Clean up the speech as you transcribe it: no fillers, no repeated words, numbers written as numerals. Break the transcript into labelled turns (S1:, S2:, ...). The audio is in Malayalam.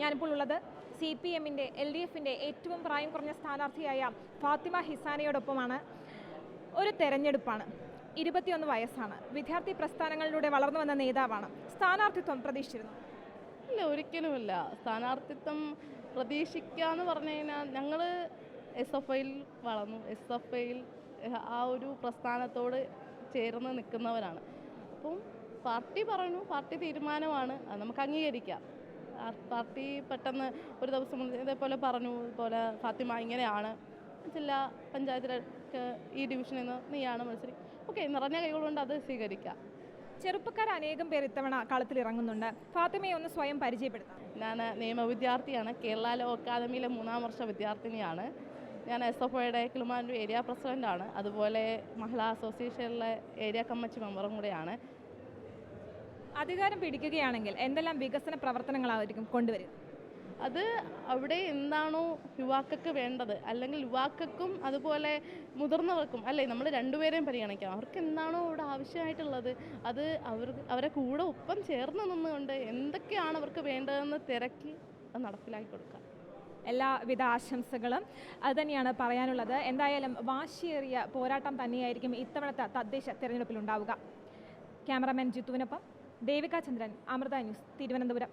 S1: ഞാനിപ്പോൾ ഉള്ളത് CPM-ന്റെ LDF-ന്റെ ഏറ്റവും പ്രായം കുറഞ്ഞ സ്ഥാനാർത്ഥിയായ ഫാത്തിമ ഹിസാനയോടൊപ്പമാണ്. ഒരു തെരഞ്ഞെടുപ്പാണ്. 21 വയസ്സാണ്. വിദ്യാർത്ഥി പ്രസ്ഥാനങ്ങളിലൂടെ വളർന്നു വന്ന നേതാവാണ്. സ്ഥാനാർത്ഥിത്വം പ്രതീക്ഷിച്ചിരുന്നു?
S2: ഇല്ല, ഒരിക്കലുമില്ല. സ്ഥാനാർത്ഥിത്വം പ്രതീക്ഷിക്കാന്ന് പറഞ്ഞു കഴിഞ്ഞാൽ ഞങ്ങൾ SFIയിൽ വളർന്നു. SFIയിൽ ആ ഒരു പ്രസ്ഥാനത്തോട് ചേർന്ന് നിൽക്കുന്നവരാണ്. അപ്പം പാർട്ടി പറയുന്നു, പാർട്ടി തീരുമാനമാണ്, അത് നമുക്ക് അംഗീകരിക്കാം. പാർട്ടി പെട്ടെന്ന് ഒരു ദിവസം ഇതേപോലെ പറഞ്ഞു, ഇതുപോലെ ഫാത്തിമ ഇങ്ങനെയാണ്, ജില്ലാ പഞ്ചായത്തിലേക്ക് ഈ ഡിവിഷനിൽ നിന്ന് നീയാണ് മത്സരി, ഓക്കെ, നിറഞ്ഞ കൈകളുണ്ട്, അത് സ്വീകരിക്കാം.
S1: ചെറുപ്പക്കാർ അനേകം പേർ ഇത്തവണ കളത്തിലിറങ്ങുന്നുണ്ട്. ഫാത്തിമയെ ഒന്ന് സ്വയം പരിചയപ്പെടുത്താം.
S2: ഞാൻ നിയമ വിദ്യാർത്ഥിയാണ്. കേരള ലോ അക്കാദമിയിലെ 3ാം വർഷ വിദ്യാർത്ഥിനിയാണ്. ഞാൻ SFIയുടെ കിളിമാനൂർ ഏരിയ പ്രസിഡൻ്റാണ്. അതുപോലെ മഹിളാ അസോസിയേഷനിലെ ഏരിയ കമ്മിറ്റി മെമ്പറും കൂടെയാണ്.
S1: അധികാരം പിടിക്കുകയാണെങ്കിൽ എന്തെല്ലാം വികസന പ്രവർത്തനങ്ങളായിരിക്കും കൊണ്ടുവരിക?
S2: അത് അവിടെ എന്താണോ യുവാക്കൾക്ക് വേണ്ടത്, അല്ലെങ്കിൽ യുവാക്കൾക്കും അതുപോലെ മുതിർന്നവർക്കും, അല്ലേ, നമ്മൾ രണ്ടുപേരെയും പരിഗണിക്കാം. അവർക്ക് എന്താണോ അവിടെ ആവശ്യമായിട്ടുള്ളത് അത് അവരെ കൂടെ ഒപ്പം ചേർന്ന് നിന്നുകൊണ്ട് എന്തൊക്കെയാണ് അവർക്ക് വേണ്ടതെന്ന് തിരക്കി അത് നടപ്പിലാക്കി കൊടുക്കുക.
S1: എല്ലാവിധ ആശംസകളും. അതുതന്നെയാണ് പറയാനുള്ളത്. എന്തായാലും വാശിയേറിയ പോരാട്ടം തന്നെയായിരിക്കും ഇത്തവണത്തെ തദ്ദേശ തിരഞ്ഞെടുപ്പിലുണ്ടാവുക. ക്യാമറാമാൻ ജിത്തുവിനൊപ്പം ദേവിക ചന്ദ്രൻ, അമൃത ന്യൂസ്, തിരുവനന്തപുരം.